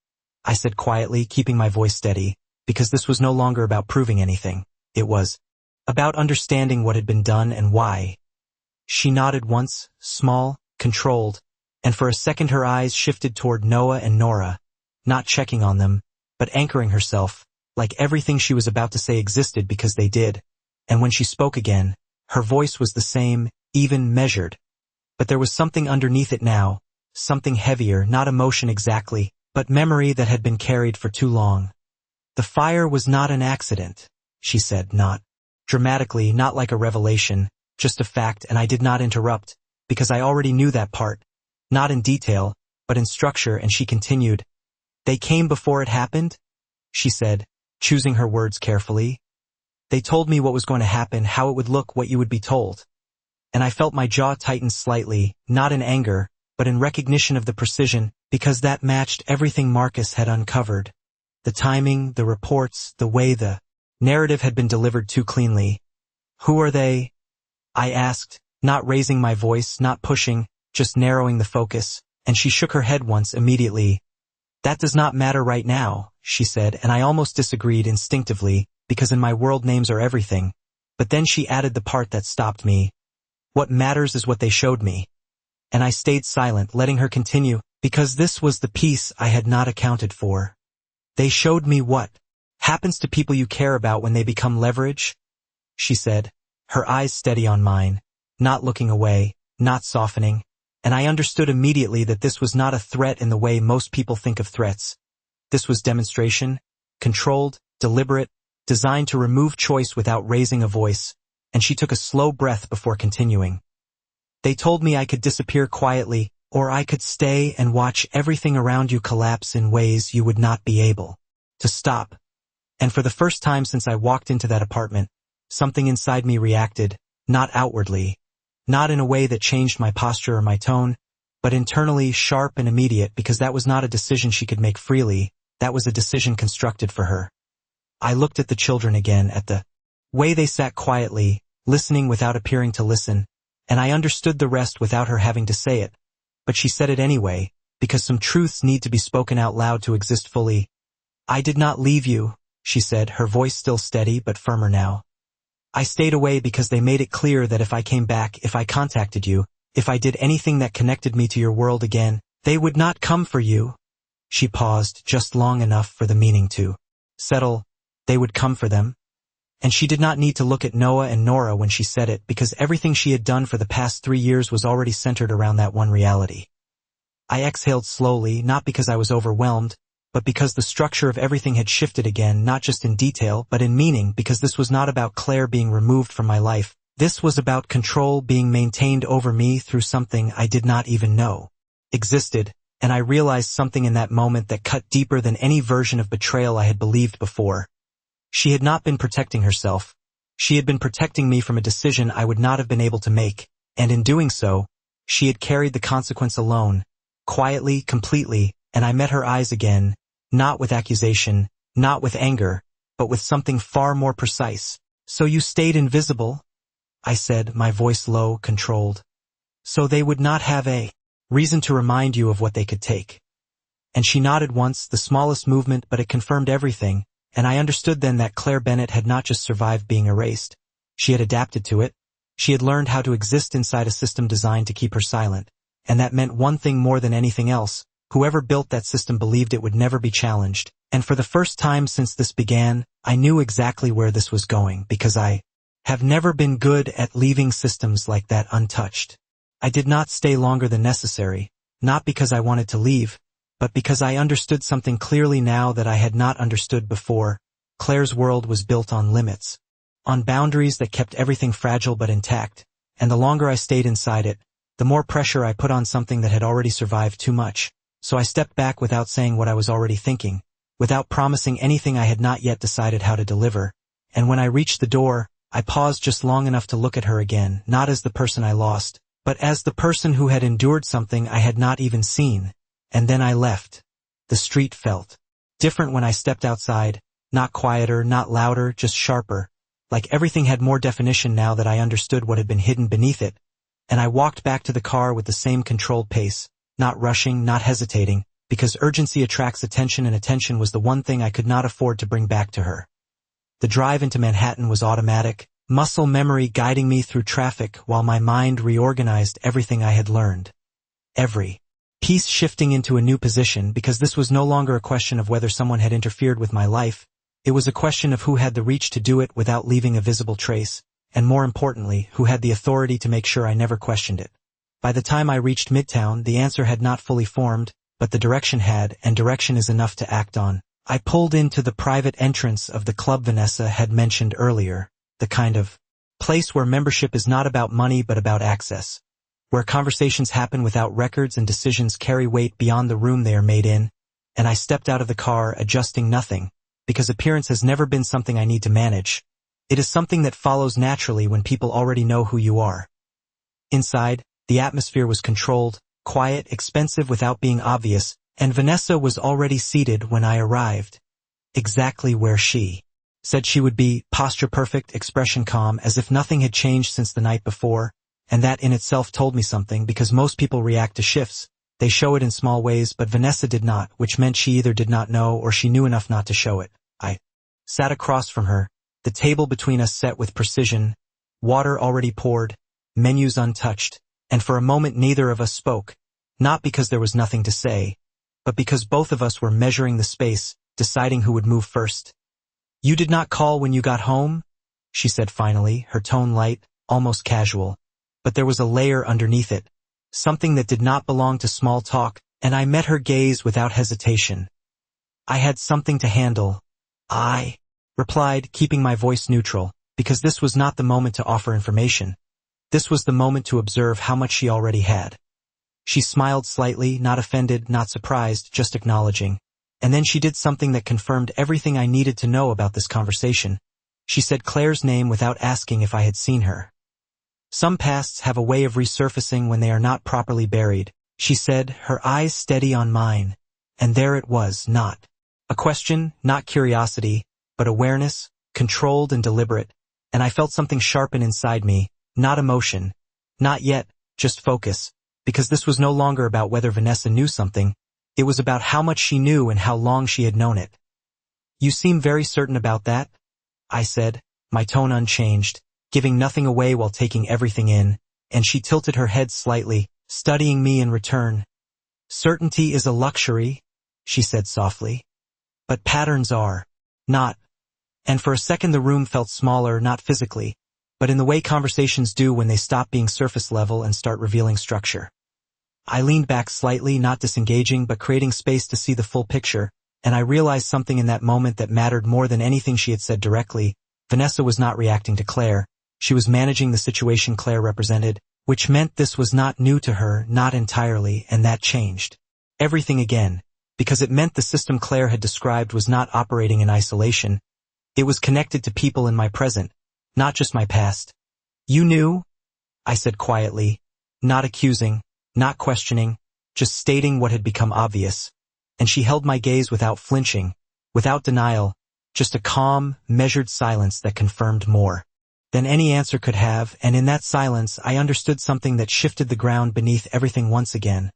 I said quietly, keeping my voice steady, because this was no longer about proving anything. It was about understanding what had been done and why. She nodded once, small, controlled, and for a second her eyes shifted toward Noah and Nora, not checking on them, but anchoring herself, like everything she was about to say existed because they did. And when she spoke again, her voice was the same, even, measured. But there was something underneath it now, something heavier, not emotion exactly, but memory that had been carried for too long. "The fire was not an accident," she said, not dramatically, not like a revelation, just a fact, and I did not interrupt, because I already knew that part, not in detail, but in structure, and she continued. "They came before it happened?" she said, choosing her words carefully. "They told me what was going to happen, how it would look, what you would be told." And I felt my jaw tighten slightly, not in anger, but in recognition of the precision, because that matched everything Marcus had uncovered. The timing, the reports, the way the narrative had been delivered too cleanly. "Who are they?" I asked, not raising my voice, not pushing, just narrowing the focus, and she shook her head once immediately. "That does not matter right now," she said, and I almost disagreed instinctively, because in my world names are everything. But then she added the part that stopped me. "What matters is what they showed me." And I stayed silent, letting her continue, because this was the piece I had not accounted for. "They showed me what happens to people you care about when they become leverage," she said, her eyes steady on mine, not looking away, not softening, and I understood immediately that this was not a threat in the way most people think of threats. This was demonstration, controlled, deliberate, designed to remove choice without raising a voice, and she took a slow breath before continuing. They told me I could disappear quietly, or I could stay and watch everything around you collapse in ways you would not be able to stop. And for the first time since I walked into that apartment, something inside me reacted, not outwardly, not in a way that changed my posture or my tone, but internally sharp and immediate, because that was not a decision she could make freely, that was a decision constructed for her. I looked at the children again, at the way they sat quietly, listening without appearing to listen, and I understood the rest without her having to say it, but she said it anyway, because some truths need to be spoken out loud to exist fully. I did not leave you, she said, her voice still steady but firmer now. I stayed away because they made it clear that if I came back, if I contacted you, if I did anything that connected me to your world again, they would not come for you. She paused just long enough for the meaning to settle. They would come for them. And she did not need to look at Noah and Nora when she said it, because everything she had done for the past 3 years was already centered around that one reality. I exhaled slowly, not because I was overwhelmed, but because the structure of everything had shifted again, not just in detail, but in meaning, because this was not about Claire being removed from my life. This was about control being maintained over me through something I did not even know existed, and I realized something in that moment that cut deeper than any version of betrayal I had believed before. She had not been protecting herself. She had been protecting me from a decision I would not have been able to make, and in doing so, she had carried the consequence alone, quietly, completely, and I met her eyes again, not with accusation, not with anger, but with something far more precise. So you stayed invisible? I said, my voice low, controlled. So they would not have a reason to remind you of what they could take. And she nodded once, the smallest movement, but it confirmed everything, and I understood then that Claire Bennett had not just survived being erased. She had adapted to it. She had learned how to exist inside a system designed to keep her silent, and that meant one thing more than anything else. Whoever built that system believed it would never be challenged, and for the first time since this began, I knew exactly where this was going, because I have never been good at leaving systems like that untouched. I did not stay longer than necessary, not because I wanted to leave, but because I understood something clearly now that I had not understood before. Claire's world was built on limits, on boundaries that kept everything fragile but intact, and the longer I stayed inside it, the more pressure I put on something that had already survived too much. So I stepped back without saying what I was already thinking, without promising anything I had not yet decided how to deliver, and when I reached the door, I paused just long enough to look at her again, not as the person I lost, but as the person who had endured something I had not even seen, and then I left. The street felt different when I stepped outside, not quieter, not louder, just sharper, like everything had more definition now that I understood what had been hidden beneath it, and I walked back to the car with the same controlled pace, not rushing, not hesitating, because urgency attracts attention, and attention was the one thing I could not afford to bring back to her. The drive into Manhattan was automatic, muscle memory guiding me through traffic while my mind reorganized everything I had learned. Every piece shifting into a new position, because this was no longer a question of whether someone had interfered with my life, it was a question of who had the reach to do it without leaving a visible trace, and more importantly, who had the authority to make sure I never questioned it. By the time I reached Midtown, the answer had not fully formed, but the direction had, and direction is enough to act on. I pulled into the private entrance of the club Vanessa had mentioned earlier, the kind of place where membership is not about money but about access, where conversations happen without records and decisions carry weight beyond the room they are made in, and I stepped out of the car adjusting nothing, because appearance has never been something I need to manage. It is something that follows naturally when people already know who you are. Inside, the atmosphere was controlled, quiet, expensive without being obvious, and Vanessa was already seated when I arrived. Exactly where she said she would be, posture perfect, expression calm, as if nothing had changed since the night before, and that in itself told me something, because most people react to shifts. They show it in small ways, but Vanessa did not, which meant she either did not know or she knew enough not to show it. I sat across from her, the table between us set with precision, water already poured, menus untouched, and for a moment neither of us spoke, not because there was nothing to say, but because both of us were measuring the space, deciding who would move first. "You did not call when you got home?" she said finally, her tone light, almost casual, but there was a layer underneath it, something that did not belong to small talk, and I met her gaze without hesitation. I had something to handle. I replied, keeping my voice neutral, because this was not the moment to offer information. This was the moment to observe how much she already had. She smiled slightly, not offended, not surprised, just acknowledging. And then she did something that confirmed everything I needed to know about this conversation. She said Claire's name without asking if I had seen her. Some pasts have a way of resurfacing when they are not properly buried, she said, her eyes steady on mine. And there it was, not a question, not curiosity, but awareness, controlled and deliberate. And I felt something sharpen inside me, not emotion. Not yet, just focus. Because this was no longer about whether Vanessa knew something, it was about how much she knew and how long she had known it. You seem very certain about that, I said, my tone unchanged, giving nothing away while taking everything in, and she tilted her head slightly, studying me in return. Certainty is a luxury, she said softly. But patterns are not. And for a second the room felt smaller, not physically, but in the way conversations do when they stop being surface level and start revealing structure. I leaned back slightly, not disengaging but creating space to see the full picture, and I realized something in that moment that mattered more than anything she had said directly. Vanessa was not reacting to Claire. She was managing the situation Claire represented, which meant this was not new to her, not entirely, and that changed everything again, because it meant the system Claire had described was not operating in isolation. It was connected to people in my present, not just my past. You knew? I said quietly, not accusing, not questioning, just stating what had become obvious. And she held my gaze without flinching, without denial, just a calm, measured silence that confirmed more than any answer could have, and in that silence I understood something that shifted the ground beneath everything once again.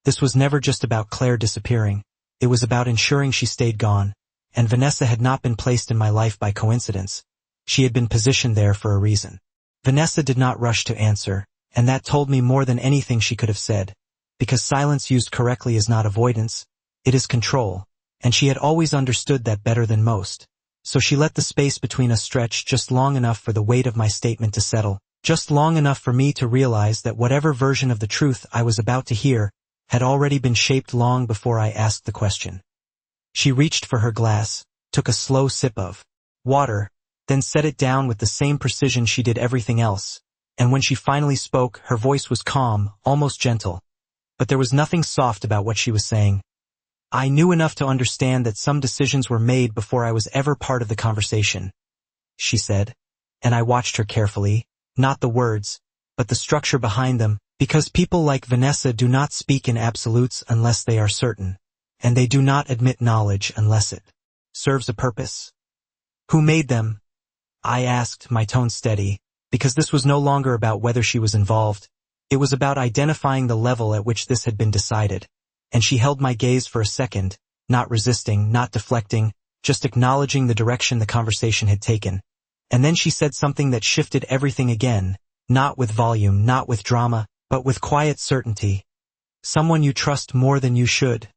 This was never just about Claire disappearing. It was about ensuring she stayed gone, and Vanessa had not been placed in my life by coincidence. She had been positioned there for a reason. Vanessa did not rush to answer, and that told me more than anything she could have said, because silence used correctly is not avoidance, it is control, and she had always understood that better than most. So she let the space between us stretch just long enough for the weight of my statement to settle, just long enough for me to realize that whatever version of the truth I was about to hear had already been shaped long before I asked the question. She reached for her glass, took a slow sip of water, then set it down with the same precision she did everything else, and when she finally spoke, her voice was calm, almost gentle. But there was nothing soft about what she was saying. I knew enough to understand that some decisions were made before I was ever part of the conversation, she said, and I watched her carefully, not the words, but the structure behind them, because people like Vanessa do not speak in absolutes unless they are certain, and they do not admit knowledge unless it serves a purpose. Who made them? I asked, my tone steady, because this was no longer about whether she was involved. It was about identifying the level at which this had been decided. And she held my gaze for a second, not resisting, not deflecting, just acknowledging the direction the conversation had taken. And then she said something that shifted everything again, not with volume, not with drama, but with quiet certainty. Someone you trust more than you should,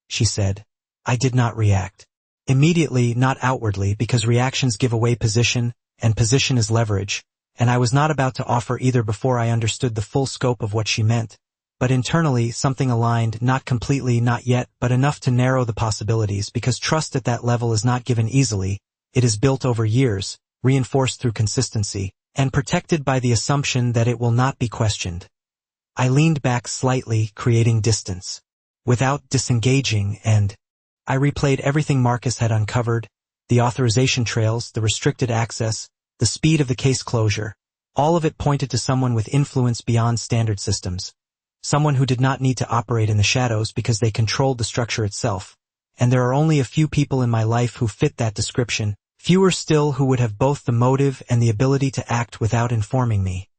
she said. I did not react. Immediately, not outwardly, because reactions give away position, and position is leverage, and I was not about to offer either before I understood the full scope of what she meant. But internally, something aligned, not completely, not yet, but enough to narrow the possibilities, because trust at that level is not given easily. It is built over years, reinforced through consistency, and protected by the assumption that it will not be questioned. I leaned back slightly, creating distance, without disengaging, and I replayed everything Marcus had uncovered, the authorization trails, the restricted access, the speed of the case closure. All of it pointed to someone with influence beyond standard systems. Someone who did not need to operate in the shadows because they controlled the structure itself. And there are only a few people in my life who fit that description, fewer still who would have both the motive and the ability to act without informing me.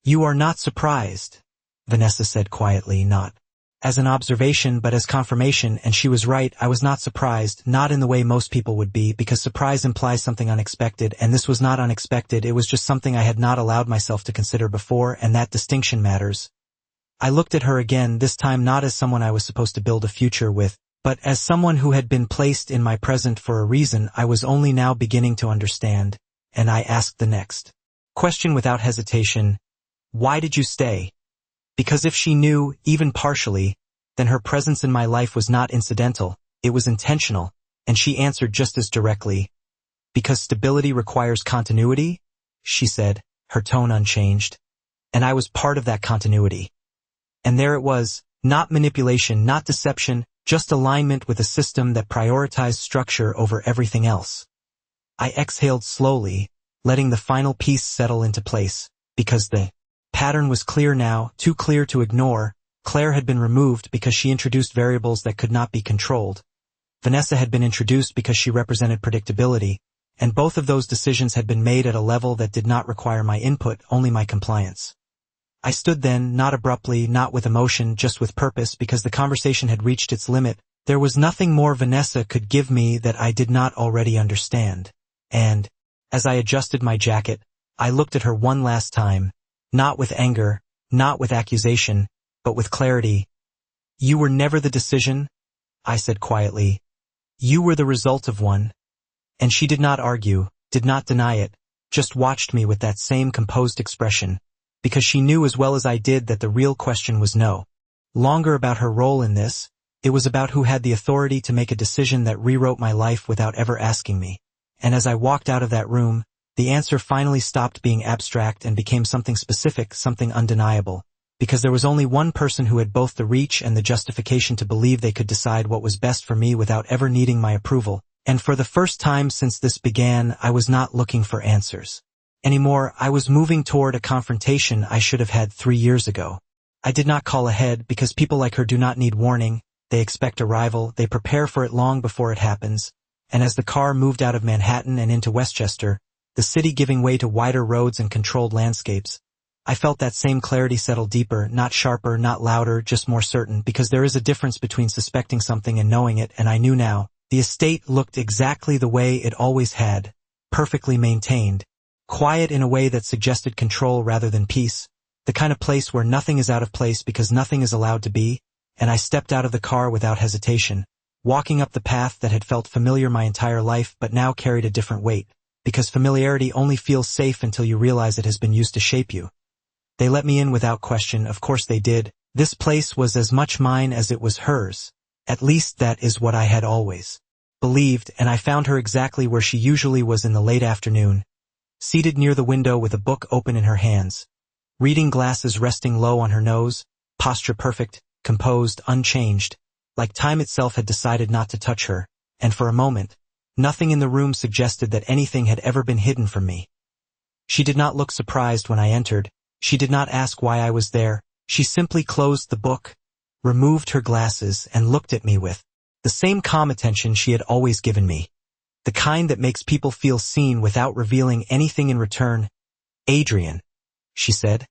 You are not surprised, Vanessa said quietly, not as an observation but as confirmation, and she was right. I was not surprised, not in the way most people would be, because surprise implies something unexpected, and this was not unexpected. It was just something I had not allowed myself to consider before, and that distinction matters. I looked at her again, this time not as someone I was supposed to build a future with, but as someone who had been placed in my present for a reason I was only now beginning to understand, and I asked the next question without hesitation. Why did you stay? Because if she knew, even partially, then her presence in my life was not incidental, it was intentional, and she answered just as directly. Because stability requires continuity, she said, her tone unchanged. And I was part of that continuity. And there it was, not manipulation, not deception, just alignment with a system that prioritized structure over everything else. I exhaled slowly, letting the final piece settle into place, because the pattern was clear now, too clear to ignore. Claire had been removed because she introduced variables that could not be controlled. Vanessa had been introduced because she represented predictability, and both of those decisions had been made at a level that did not require my input, only my compliance. I stood then, not abruptly, not with emotion, just with purpose, because the conversation had reached its limit. There was nothing more Vanessa could give me that I did not already understand. And, as I adjusted my jacket, I looked at her one last time, not with anger, not with accusation, but with clarity. You were never the decision, I said quietly. You were the result of one. And she did not argue, did not deny it, just watched me with that same composed expression, because she knew as well as I did that the real question was no longer about her role in this, it was about who had the authority to make a decision that rewrote my life without ever asking me. And as I walked out of that room, the answer finally stopped being abstract and became something specific, something undeniable, because there was only one person who had both the reach and the justification to believe they could decide what was best for me without ever needing my approval. And for the first time since this began, I was not looking for answers anymore. I was moving toward a confrontation I should have had 3 years ago. I did not call ahead because people like her do not need warning. They expect arrival, they prepare for it long before it happens. And as the car moved out of Manhattan and into Westchester, the city giving way to wider roads and controlled landscapes, I felt that same clarity settle deeper, not sharper, not louder, just more certain, because there is a difference between suspecting something and knowing it, and I knew now. The estate looked exactly the way it always had, perfectly maintained, quiet in a way that suggested control rather than peace, the kind of place where nothing is out of place because nothing is allowed to be, and I stepped out of the car without hesitation, walking up the path that had felt familiar my entire life but now carried a different weight, because familiarity only feels safe until you realize it has been used to shape you. They let me in without question, of course they did. This place was as much mine as it was hers. At least that is what I had always believed, and I found her exactly where she usually was in the late afternoon, seated near the window with a book open in her hands, reading glasses resting low on her nose, posture perfect, composed, unchanged, like time itself had decided not to touch her, and for a moment, nothing in the room suggested that anything had ever been hidden from me. She did not look surprised when I entered. She did not ask why I was there. She simply closed the book, removed her glasses, and looked at me with the same calm attention she had always given me. The kind that makes people feel seen without revealing anything in return. Adrian, she said,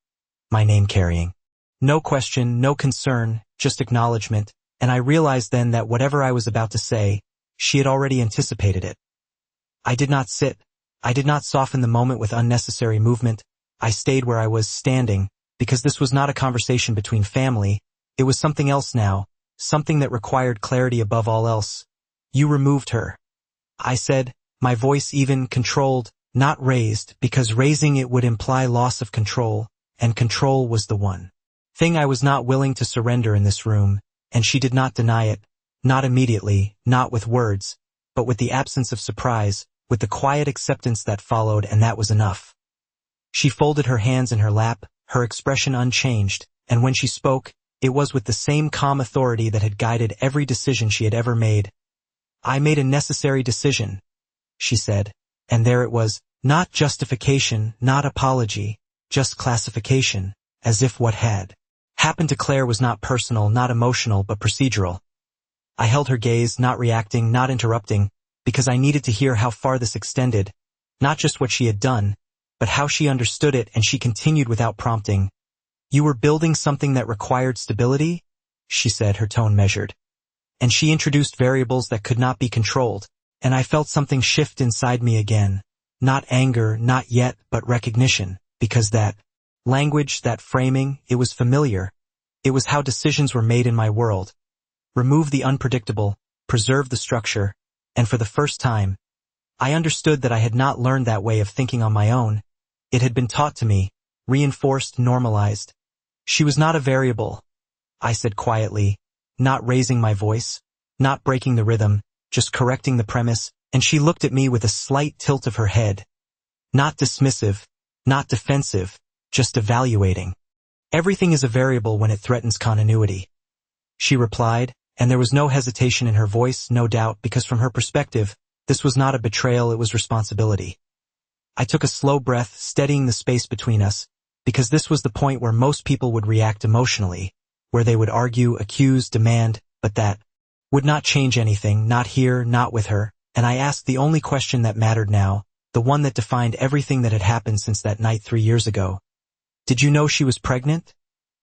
my name carrying. No question, no concern, just acknowledgement, and I realized then that whatever I was about to say, she had already anticipated it. I did not sit. I did not soften the moment with unnecessary movement. I stayed where I was standing, because this was not a conversation between family. It was something else now, something that required clarity above all else. You removed her, I said, my voice even, controlled, not raised, because raising it would imply loss of control, and control was the one thing I was not willing to surrender in this room, and she did not deny it, not immediately, not with words, but with the absence of surprise, with the quiet acceptance that followed, and that was enough. She folded her hands in her lap, her expression unchanged, and when she spoke, it was with the same calm authority that had guided every decision she had ever made. I made a necessary decision, she said, and there it was, not justification, not apology, just classification, as if what had happened to Claire was not personal, not emotional, but procedural. I held her gaze, not reacting, not interrupting, because I needed to hear how far this extended, not just what she had done, but how she understood it, and she continued without prompting. You were building something that required stability, she said, her tone measured. And she introduced variables that could not be controlled, and I felt something shift inside me again. Not anger, not yet, but recognition, because that language, that framing, it was familiar. It was how decisions were made in my world. Remove the unpredictable, preserve the structure, and for the first time, I understood that I had not learned that way of thinking on my own. It had been taught to me, reinforced, normalized. She was not a variable, I said quietly, not raising my voice, not breaking the rhythm. just correcting the premise, and she looked at me with a slight tilt of her head. Not dismissive, not defensive, just evaluating. Everything is a variable when it threatens continuity. She replied, and there was no hesitation in her voice, no doubt, because from her perspective, this was not a betrayal, it was responsibility. I took a slow breath, steadying the space between us, because this was the point where most people would react emotionally, where they would argue, accuse, demand, but that would not change anything, not here, not with her, and I asked the only question that mattered now, the one that defined everything that had happened since that night 3 years ago. Did you know she was pregnant?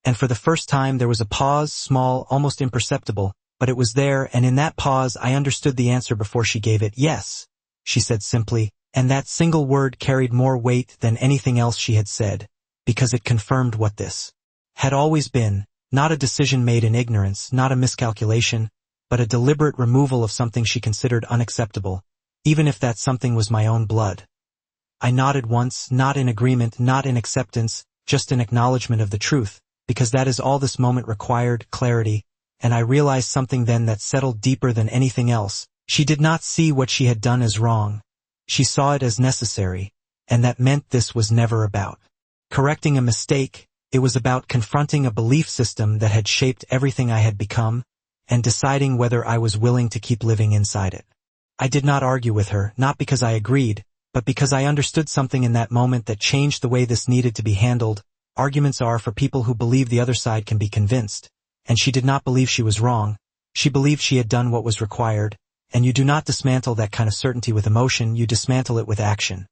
And for the first time there was a pause, small, almost imperceptible, but it was there, and in that pause I understood the answer before she gave it. Yes, she said simply, and that single word carried more weight than anything else she had said, because it confirmed what this had always been, not a decision made in ignorance, not a miscalculation, but a deliberate removal of something she considered unacceptable, even if that something was my own blood. I nodded once, not in agreement, not in acceptance, just in acknowledgement of the truth, because that is all this moment required, clarity, and I realized something then that settled deeper than anything else. She did not see what she had done as wrong. She saw it as necessary, and that meant this was never about correcting a mistake. It was about confronting a belief system that had shaped everything I had become, and deciding whether I was willing to keep living inside it. I did not argue with her, not because I agreed, but because I understood something in that moment that changed the way this needed to be handled. Arguments are for people who believe the other side can be convinced, and she did not believe she was wrong. She believed she had done what was required, and you do not dismantle that kind of certainty with emotion, you dismantle it with action.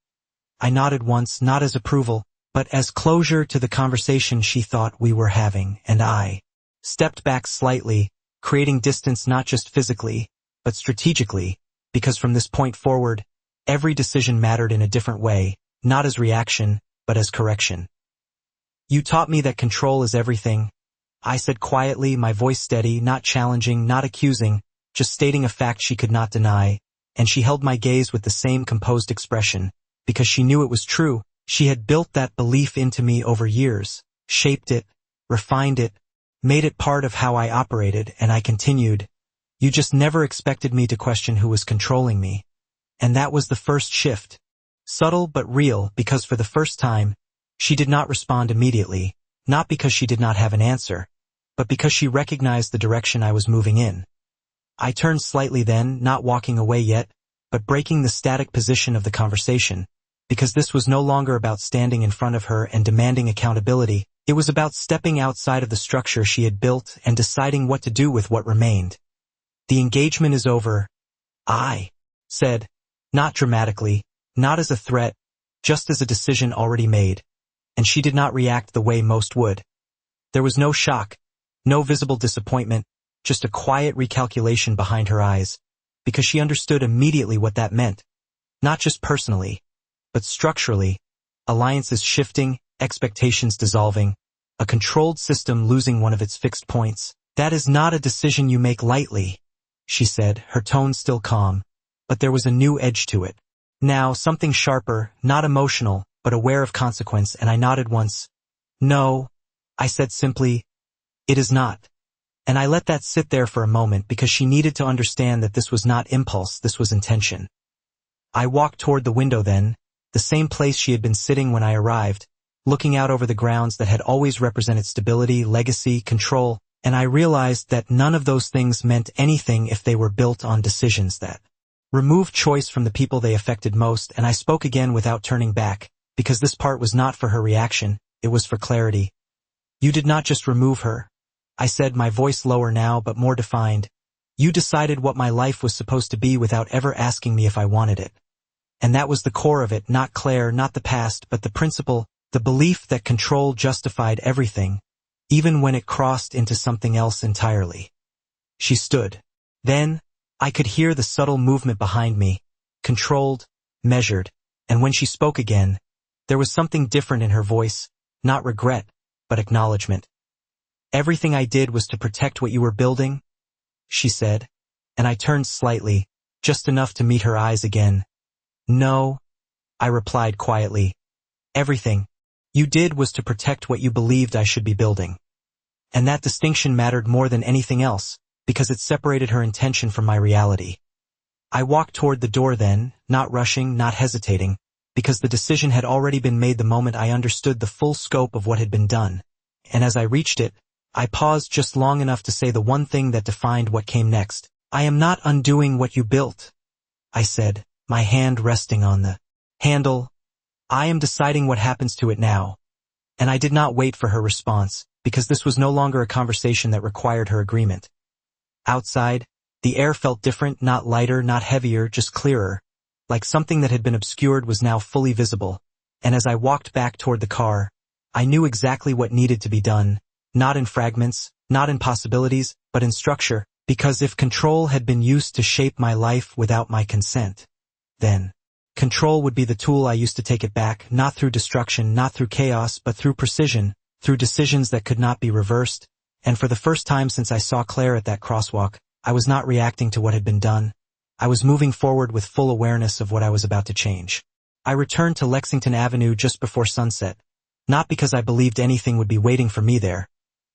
I nodded once, not as approval, but as closure to the conversation she thought we were having, and I stepped back slightly, creating distance not just physically, but strategically, because from this point forward, every decision mattered in a different way, not as reaction, but as correction. You taught me that control is everything, I said quietly, my voice steady, not challenging, not accusing, just stating a fact she could not deny, and she held my gaze with the same composed expression, because she knew it was true. She had built that belief into me over years, shaped it, refined it, made it part of how I operated, and I continued. You just never expected me to question who was controlling me. And that was the first shift. Subtle but real, because for the first time, she did not respond immediately, not because she did not have an answer, but because she recognized the direction I was moving in. I turned slightly then, not walking away yet, but breaking the static position of the conversation, because this was no longer about standing in front of her and demanding accountability. It was about stepping outside of the structure she had built and deciding what to do with what remained. The engagement is over, I said, not dramatically, not as a threat, just as a decision already made, and she did not react the way most would. There was no shock, no visible disappointment, just a quiet recalculation behind her eyes, because she understood immediately what that meant, not just personally, but structurally, alliances shifting, expectations dissolving, a controlled system losing one of its fixed points. That is not a decision you make lightly, she said, her tone still calm, but there was a new edge to it. Now, something sharper, not emotional, but aware of consequence, and I nodded once. No, I said simply, it is not. And I let that sit there for a moment because she needed to understand that this was not impulse, this was intention. I walked toward the window then, the same place she had been sitting when I arrived, looking out over the grounds that had always represented stability, legacy, control, and I realized that none of those things meant anything if they were built on decisions that removed choice from the people they affected most. And I spoke again without turning back, because this part was not for her reaction, it was for clarity. You did not just remove her, I said, my voice lower now but more defined. You decided what my life was supposed to be without ever asking me if I wanted it. And that was the core of it, not Claire, not the past, but the principle, the belief that control justified everything, even when it crossed into something else entirely. She stood. Then, I could hear the subtle movement behind me, controlled, measured, and when she spoke again, there was something different in her voice, not regret, but acknowledgement. Everything I did was to protect what you were building, she said, and I turned slightly, just enough to meet her eyes again. No, I replied quietly. Everything you did was to protect what you believed I should be building. And that distinction mattered more than anything else, because it separated her intention from my reality. I walked toward the door then, not rushing, not hesitating, because the decision had already been made the moment I understood the full scope of what had been done. And as I reached it, I paused just long enough to say the one thing that defined what came next. "I am not undoing what you built," I said, my hand resting on the handle. "I am deciding what happens to it now." And I did not wait for her response, because this was no longer a conversation that required her agreement. Outside, the air felt different, not lighter, not heavier, just clearer, like something that had been obscured was now fully visible. And as I walked back toward the car, I knew exactly what needed to be done, not in fragments, not in possibilities, but in structure, because if control had been used to shape my life without my consent, then control would be the tool I used to take it back, not through destruction, not through chaos, but through precision, through decisions that could not be reversed. And for the first time since I saw Claire at that crosswalk, I was not reacting to what had been done. I was moving forward with full awareness of what I was about to change. I returned to Lexington Avenue just before sunset, not because I believed anything would be waiting for me there,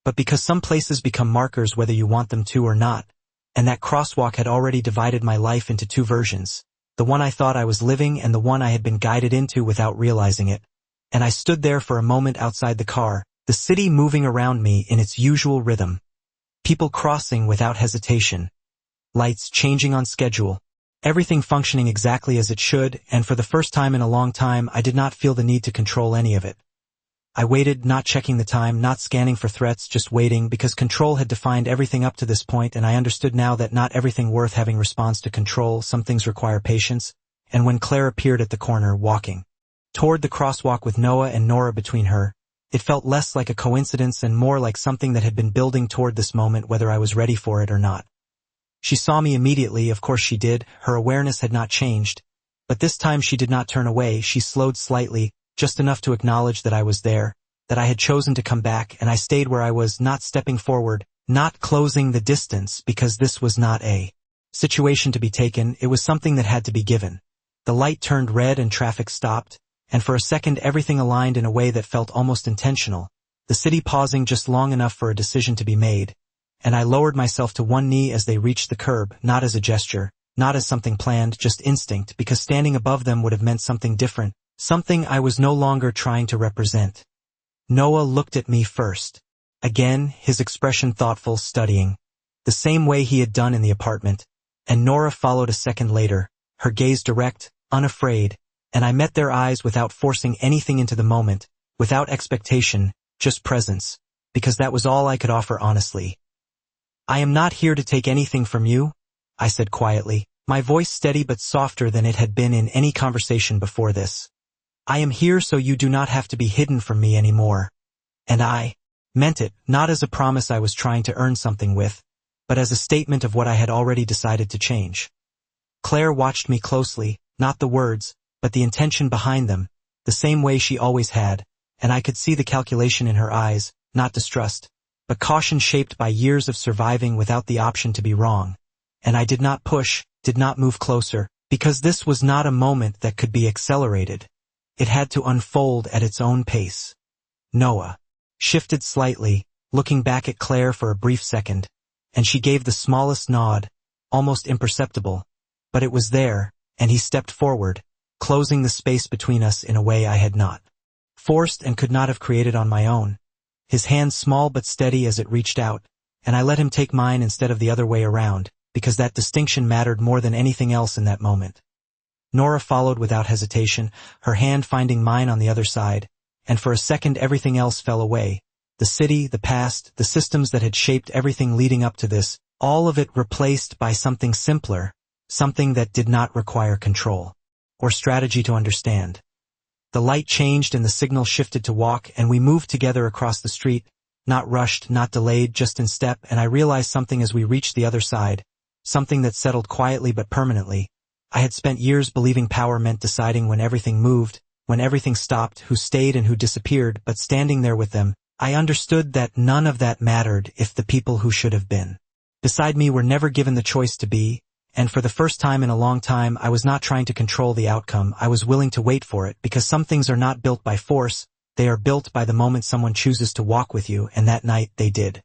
but because some places become markers whether you want them to or not, and that crosswalk had already divided my life into two versions, the one I thought I was living and the one I had been guided into without realizing it. And I stood there for a moment outside the car, the city moving around me in its usual rhythm. People crossing without hesitation. Lights changing on schedule. Everything functioning exactly as it should, and for the first time in a long time I did not feel the need to control any of it. I waited, not checking the time, not scanning for threats, just waiting, because control had defined everything up to this point, and I understood now that not everything worth having responds to control. Some things require patience. And when Claire appeared at the corner, walking toward the crosswalk with Noah and Nora between her, it felt less like a coincidence and more like something that had been building toward this moment, whether I was ready for it or not. She saw me immediately, of course she did. Her awareness had not changed, but this time she did not turn away. She slowed slightly, just enough to acknowledge that I was there, that I had chosen to come back, and I stayed where I was, not stepping forward, not closing the distance, because this was not a situation to be taken, it was something that had to be given. The light turned red and traffic stopped, and for a second everything aligned in a way that felt almost intentional, the city pausing just long enough for a decision to be made, and I lowered myself to one knee as they reached the curb, not as a gesture, not as something planned, just instinct, because standing above them would have meant something different, something I was no longer trying to represent. Noah looked at me first. Again, his expression thoughtful, studying, the same way he had done in the apartment, and Nora followed a second later, her gaze direct, unafraid, and I met their eyes without forcing anything into the moment, without expectation, just presence, because that was all I could offer honestly. "I am not here to take anything from you," I said quietly, my voice steady but softer than it had been in any conversation before this. "I am here so you do not have to be hidden from me anymore." And I meant it, not as a promise I was trying to earn something with, but as a statement of what I had already decided to change. Claire watched me closely, not the words, but the intention behind them, the same way she always had, and I could see the calculation in her eyes, not distrust, but caution shaped by years of surviving without the option to be wrong. And I did not push, did not move closer, because this was not a moment that could be accelerated. It had to unfold at its own pace. Noah shifted slightly, looking back at Claire for a brief second, and she gave the smallest nod, almost imperceptible, but it was there, and he stepped forward, closing the space between us in a way I had not forced and could not have created on my own. His hand small but steady as it reached out, and I let him take mine instead of the other way around, because that distinction mattered more than anything else in that moment. Nora followed without hesitation, her hand finding mine on the other side, and for a second everything else fell away. The city, the past, the systems that had shaped everything leading up to this, all of it replaced by something simpler, something that did not require control or strategy to understand. The light changed and the signal shifted to walk, and we moved together across the street, not rushed, not delayed, just in step, and I realized something as we reached the other side, something that settled quietly but permanently. I had spent years believing power meant deciding when everything moved, when everything stopped, who stayed and who disappeared, but standing there with them, I understood that none of that mattered if the people who should have been beside me were never given the choice to be, and for the first time in a long time I was not trying to control the outcome. I was willing to wait for it, because some things are not built by force, they are built by the moment someone chooses to walk with you, and that night they did.